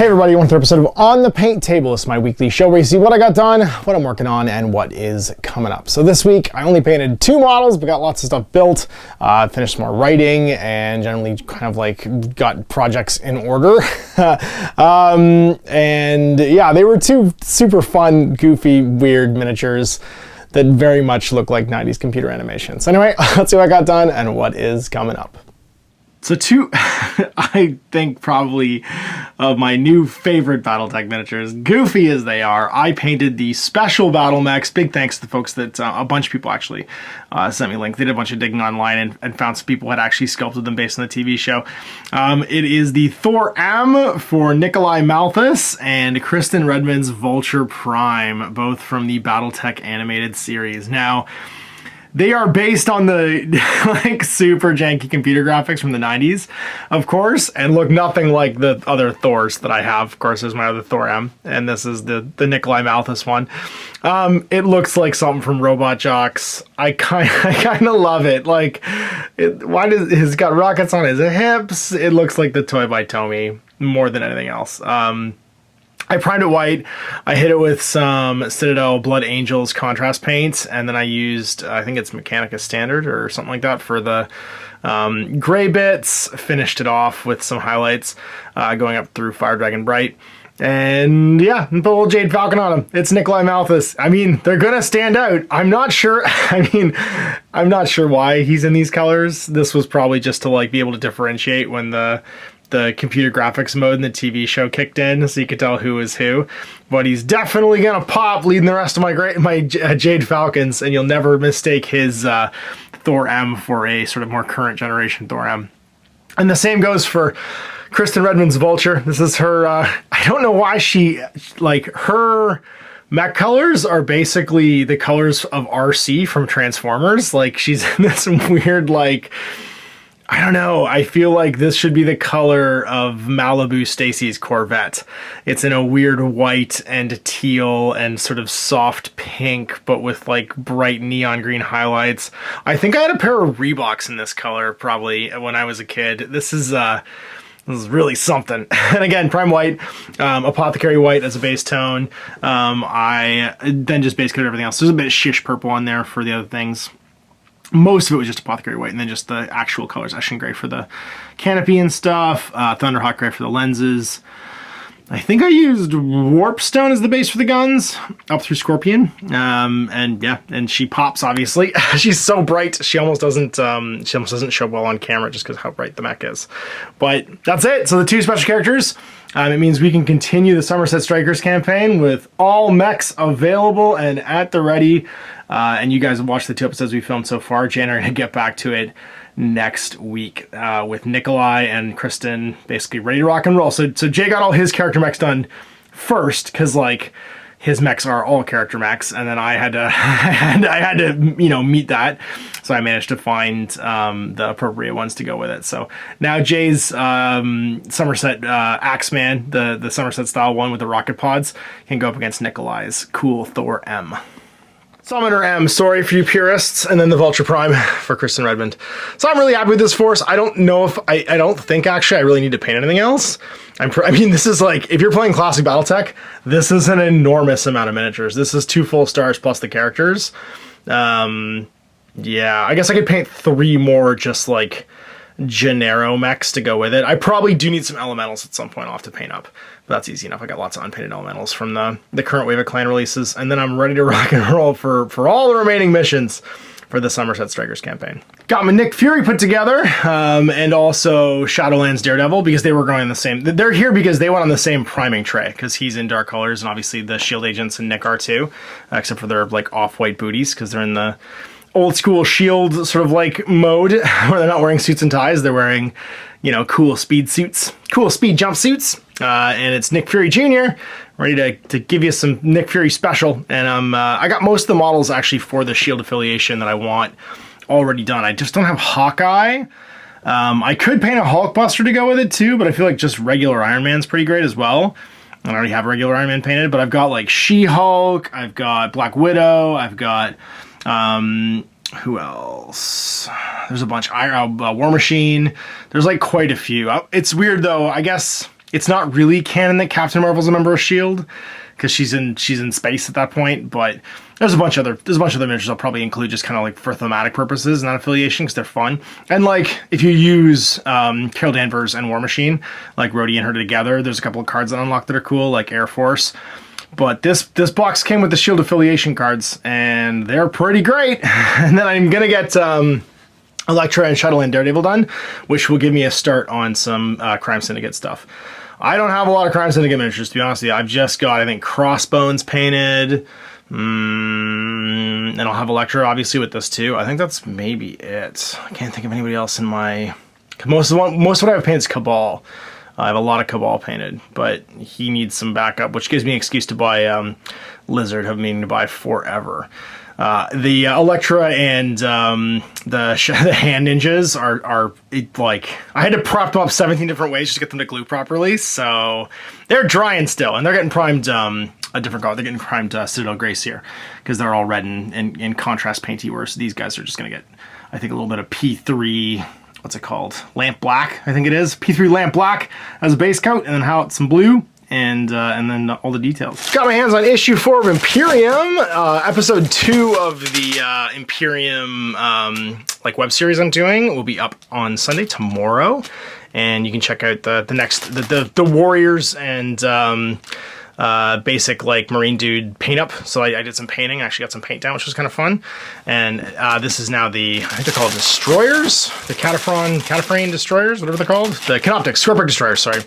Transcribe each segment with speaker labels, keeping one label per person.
Speaker 1: Hey everybody, welcome to another episode of On the Paint Table. It's my weekly show where you see what I got done, what I'm working on, and what is coming up. So this week, I only painted 2 models, but got lots of stuff built, finished more writing, and generally kind of like got projects in order. And yeah, they were 2 super fun, goofy, weird miniatures that very much look like 90s computer animations. Anyway, let's see what I got done and what is coming up. So 2, I think probably of my new favorite Battletech miniatures, goofy as they are, I painted the special battle mechs. Big thanks to the folks that, a bunch of people actually sent me a link. They did a bunch of digging online and found some people had actually sculpted them based on the TV show. It is the Thor M for Nikolai Malthus and Kristen Redmond's Vulture Prime, both from the Battletech animated series. Now, they are based on the like super janky computer graphics from the 90s, of course, and look nothing like the other Thors that I have. Of course, there's my other Thor M, and this is the Nikolai Malthus one. It looks like something from Robot Jox. I kind of love it. Like, he's got rockets on his hips. It looks like the toy by Tomy more than anything else. I primed it white, I hit it with some Citadel Blood Angels contrast paint, and then I used, I think it's Mechanica Standard or something like that for the gray bits, finished it off with some highlights going up through Fire Dragon Bright. And yeah, put a little Jade Falcon on them. It's Nikolai Malthus. I mean, they're gonna stand out. I'm not sure, I'm not sure why he's in these colors. This was probably just to like be able to differentiate when the computer graphics mode in the TV show kicked in, so you could tell who is who. But he's definitely gonna pop leading the rest of my Jade Falcons, and you'll never mistake his Thor M for a sort of more current generation Thor M. And the same goes for Kristen Redmond's Vulture. This is her, I don't know why her mech colors are basically the colors of RC from Transformers. Like, she's in this weird, like, I don't know, I feel like this should be the color of Malibu Stacy's Corvette. It's in a weird white and teal and sort of soft pink, but with like bright neon green highlights. I think I had a pair of Reeboks in this color probably when I was a kid. This is really something. And again, prime white, apothecary white as a base tone. I then just base coated everything else. There's a bit of shish purple on there for the other things. Most of it was just apothecary white, and then just the actual colors. Ashen gray for the canopy and stuff. Thunderhawk gray for the lenses. I think I used Warpstone as the base for the guns, up through Scorpion. And yeah, and she pops, obviously. She's so bright, she almost doesn't show well on camera just because how bright the mech is. But that's it. So the 2 special characters. It means we can continue the Somerset Strikers campaign with all mechs available and at the ready. And you guys have watched the 2 episodes we filmed so far. Jan and I are going to get back to it next week with Nikolai and Kristen basically ready to rock and roll. So Jay got all his character mechs done first because like his mechs are all character mechs, and then I had to meet that. So I managed to find the appropriate ones to go with it. So now Jay's Somerset Axeman, the Somerset style one with the rocket pods, can go up against Nikolai's cool Thor M. Summoner M, sorry for you purists, and then the Vulture Prime for Kristen Redmond. So I'm really happy with this force. I don't know if, I don't think actually I really need to paint anything else. I mean, this is like, if you're playing classic Battletech, this is an enormous amount of miniatures. This is 2 full stars plus the characters. Yeah, I guess I could paint 3 more just like Gennaro mechs to go with it. I probably do need some elementals at some point. I'll have to paint up. But that's easy enough. I got lots of unpainted elementals from the current wave of clan releases, and then I'm ready to rock and roll for all the remaining missions for the Somerset Strikers campaign. Got my Nick Fury put together, and also Shadowlands Daredevil, because they were going on the same. They're here because they went on the same priming tray, because he's in dark colors, and obviously the Shield agents and Nick are too, except for their like off-white booties, because they're in the old school Shield sort of like mode where they're not wearing suits and ties. They're wearing, cool speed suits, cool speed jumpsuits. And it's Nick Fury Jr. ready to give you some Nick Fury special. And I got most of the models actually for the Shield affiliation that I want already done. I just don't have Hawkeye. I could paint a Hulkbuster to go with it too, but I feel like just regular Iron Man's pretty great as well. I already have regular Iron Man painted, but I've got like She-Hulk, I've got Black Widow, I've got who else? There's a bunch. War Machine. There's like quite a few. It's weird though. I guess It's not really canon that Captain Marvel's a member of S.H.I.E.L.D. because she's in space at that point, but there's a bunch of other miniatures I'll probably include just kind of like for thematic purposes, not affiliation, because they're fun. And like if you use Carol Danvers and War Machine, like Rhodey and her together, there's a couple of cards that unlock that are cool, like Air Force. But this box came with the S.H.I.E.L.D. affiliation cards, and they're pretty great. And then I'm gonna get Elektra and Shuttle and Daredevil done, which will give me a start on some Crime Syndicate stuff. I don't have a lot of Crime Syndicate miniatures, to be honest with you. I've just got, I think, Crossbones painted, and I'll have Elektra, obviously, with this, too. I think that's maybe it. I can't think of anybody else in my... Most of what I have painted is Cabal. I have a lot of Cabal painted, but he needs some backup, which gives me an excuse to buy Lizard. I've been meaning to buy forever. The Elektra and the hand ninjas are like, I had to prop them up 17 different ways just to get them to glue properly, so they're drying still, and they're getting primed a different color. They're getting primed Citadel Grace here, because they're all red and contrast painty, whereas these guys are just going to get, I think, a little bit of P3, what's it called? Lamp Black, I think it is. P3 Lamp Black as a base coat, and then some blue. And then all the details. Got my hands on issue 4 of Imperium, episode 2 of the Imperium like web series I'm doing will be up on Sunday tomorrow, and you can check out the Warriors and basic like Marine dude paint up. So I did some painting, actually got some paint down, which was kind of fun. And this is now the, I think they're called Destroyers, the Cataphrane Destroyers, whatever they're called. The Canoptic Scorpic Destroyers, sorry,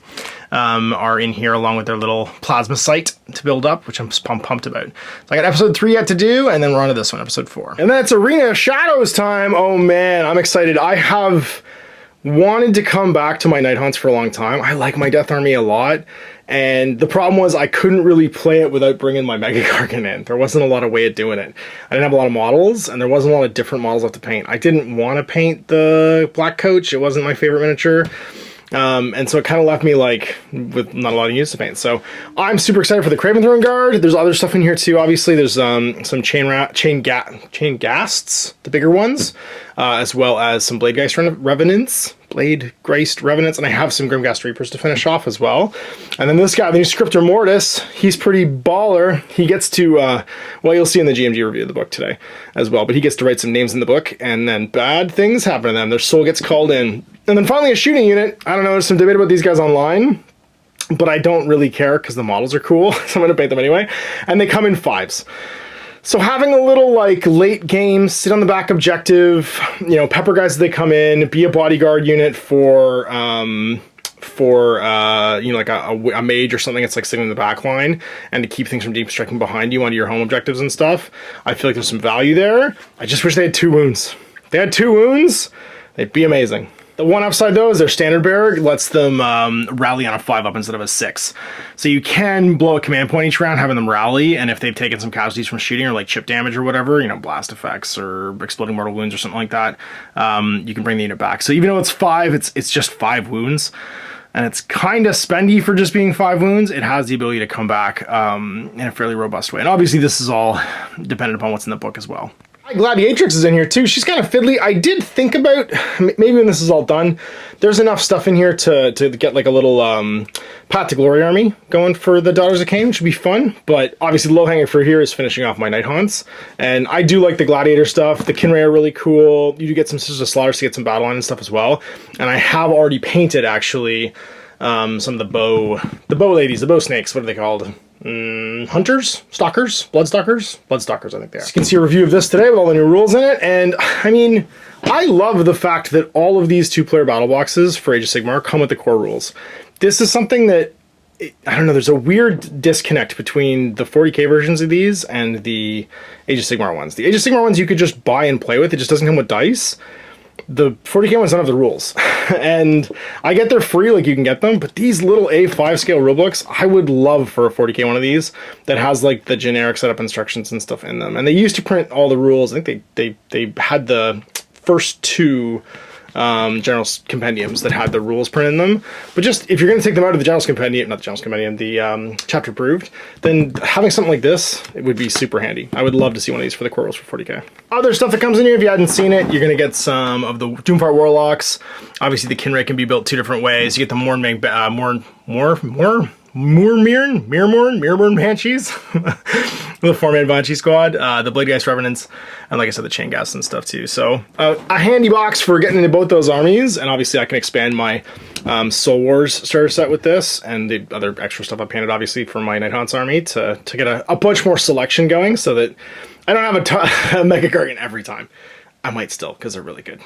Speaker 1: are in here along with their little plasma sight to build up, which I'm pumped about. So I got episode 3 yet to do, and then we're on to this one, episode 4. And then it's Arena of Shadows time. Oh man, I'm excited. I have wanted to come back to my Night Haunts for a long time. I like my Death Army a lot. And the problem was I couldn't really play it without bringing my Mega Gargant in. There wasn't a lot of way of doing it. I didn't have a lot of models, and there wasn't a lot of different models left to paint. I didn't want to paint the Black Coach. It wasn't my favorite miniature. And so it kind of left me like with not a lot of use to paint. So I'm super excited for the Craven Throne Guard. There's other stuff in here too. Obviously, there's some chain ghasts, the bigger ones, as well as some Blade Graced Revenants, and I have some Grimghast Reapers to finish off as well. And then this guy, the new Scriptor Mortis, he's pretty baller. He gets to, well, you'll see in the GMG review of the book today as well, but he gets to write some names in the book, and then bad things happen to them. Their soul gets called in. And then finally a shooting unit. I don't know, there's some debate about these guys online, but I don't really care because the models are cool, so I'm going to paint them anyway. And they come in 5s. So having a little like late game, sit on the back objective, you know, pepper guys as they come in, be a bodyguard unit for you know, like a mage or something that's like sitting in the back line, and to keep things from deep striking behind you onto your home objectives and stuff. I feel like there's some value there. I just wish they had 2 wounds. If they had 2 wounds, they'd be amazing. The one upside though is their standard bearer lets them rally on a 5-up instead of a 6. So you can blow a command point each round having them rally, and if they've taken some casualties from shooting or like chip damage or whatever, you know, blast effects or exploding mortal wounds or something like that, you can bring the unit back. So even though it's 5, it's just 5 wounds. And it's kind of spendy for just being 5 wounds. It has the ability to come back in a fairly robust way. And obviously this is all dependent upon what's in the book as well. Gladiatrix is in here too. She's kind of fiddly. I did think about, maybe when this is all done, there's enough stuff in here to get like a little Path to Glory army going for the Daughters of Cain, which would be fun. But obviously the low-hanging fruit here is finishing off my Night Haunts. And I do like the Gladiator stuff. The Kinray are really cool. You do get some Sisters of Slaughter to get some Battle Line and stuff as well. And I have already painted actually some of the bow ladies, the bow snakes, what are they called? Hunters? Stalkers? Bloodstalkers? Bloodstalkers, I think they are. You can see a review of this today with all the new rules in it, and I mean, I love the fact that all of these 2-player battle boxes for Age of Sigmar come with the core rules. This is something that, I don't know, there's a weird disconnect between the 40k versions of these and the Age of Sigmar ones. The Age of Sigmar ones you could just buy and play with, it just doesn't come with dice. The 40k ones don't have the rules. And I get they're free, like you can get them, but these little A5 scale rulebooks, I would love for a 40k one of these that has like the generic setup instructions and stuff in them. And they used to print all the rules. I think they had the first 2 General's Compendiums that had the rules printed in them. But just, if you're going to take them out of the General's Compendium, not the General's Compendium, the Chapter Approved, then having something like this, it would be super handy. I would love to see one of these for the core rules for 40k. Other stuff that comes in here, if you hadn't seen it, you're going to get some of the Doomfire Warlocks. Obviously, the Kinray can be built 2 different ways. You get the Mirrorborn Banshees, the 4-man Banshee squad, the Bladegeist Revenants, and like I said, the Chain Gas and stuff too. So a handy box for getting into both those armies, and obviously I can expand my Soul Wars starter set with this, and the other extra stuff I painted obviously for my Nighthaunt's army to get a bunch more selection going, so that I don't have a Mega Gargant every time. I might still, because they're really good.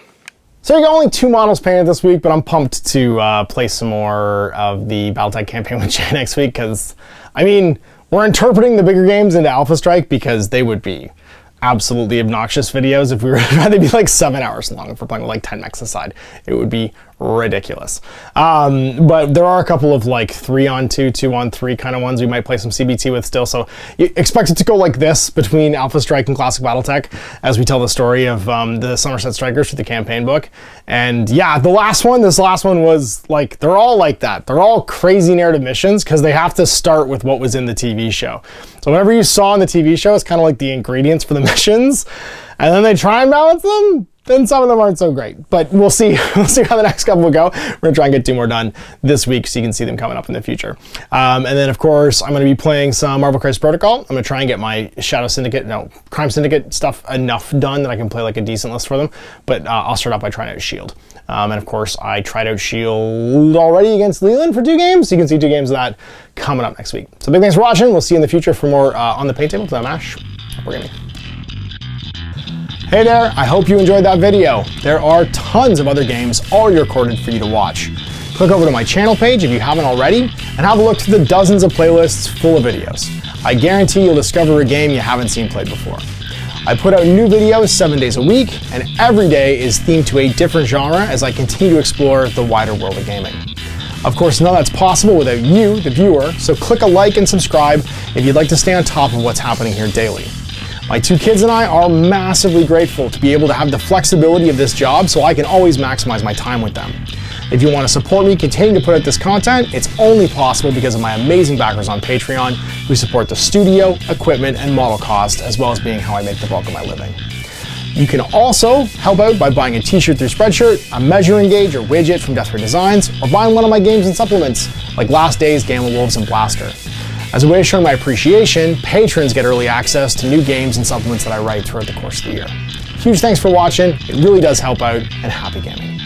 Speaker 1: So you got only 2 models painted this week, but I'm pumped to play some more of the Battletech campaign with Jay next week, because, I mean, we're interpreting the bigger games into Alpha Strike because they would be absolutely obnoxious videos if we were they'd be like 7 hours long if we're playing with like 10 mechs aside. It would be ridiculous. But there are a couple of like 3-on-2, 2-on-3 kind of ones we might play some CBT with still, so you expect it to go like this between Alpha Strike and Classic Battletech as we tell the story of the Somerset Strikers through the campaign book. And yeah, this last one was like, they're all like that. They're all crazy narrative missions because they have to start with what was in the TV show. So whatever you saw in the TV show is kind of like the ingredients for the missions, and then they try and balance them. Then some of them aren't so great, but we'll see. We'll see how the next couple will go. We're gonna try and get 2 more done this week so you can see them coming up in the future. And then of course, I'm gonna be playing some Marvel Crisis Protocol. I'm gonna try and get my Crime Syndicate stuff enough done that I can play like a decent list for them, but I'll start out by trying out Shield. And of course, I tried out Shield already against Leland for 2 games, so you can see 2 games of that coming up next week. So big thanks for watching. We'll see you in the future for more On the Paint Table. I'm Ash. We're gaming. Hey there, I hope you enjoyed that video. There are tons of other games already recorded for you to watch. Click over to my channel page if you haven't already, and have a look through the dozens of playlists full of videos. I guarantee you'll discover a game you haven't seen played before. I put out new videos 7 days a week, and every day is themed to a different genre as I continue to explore the wider world of gaming. Of course, none of that's possible without you, the viewer, so click a like and subscribe if you'd like to stay on top of what's happening here daily. My 2 kids and I are massively grateful to be able to have the flexibility of this job so I can always maximize my time with them. If you want to support me continuing to put out this content, it's only possible because of my amazing backers on Patreon who support the studio, equipment, and model cost, as well as being how I make the bulk of my living. You can also help out by buying a t-shirt through Spreadshirt, a measuring gauge or widget from Deathray Designs, or buying one of my games and supplements like Last Days, Gamma Wolves, and Blaster. As a way of showing my appreciation, patrons get early access to new games and supplements that I write throughout the course of the year. Huge thanks for watching, it really does help out, and happy gaming.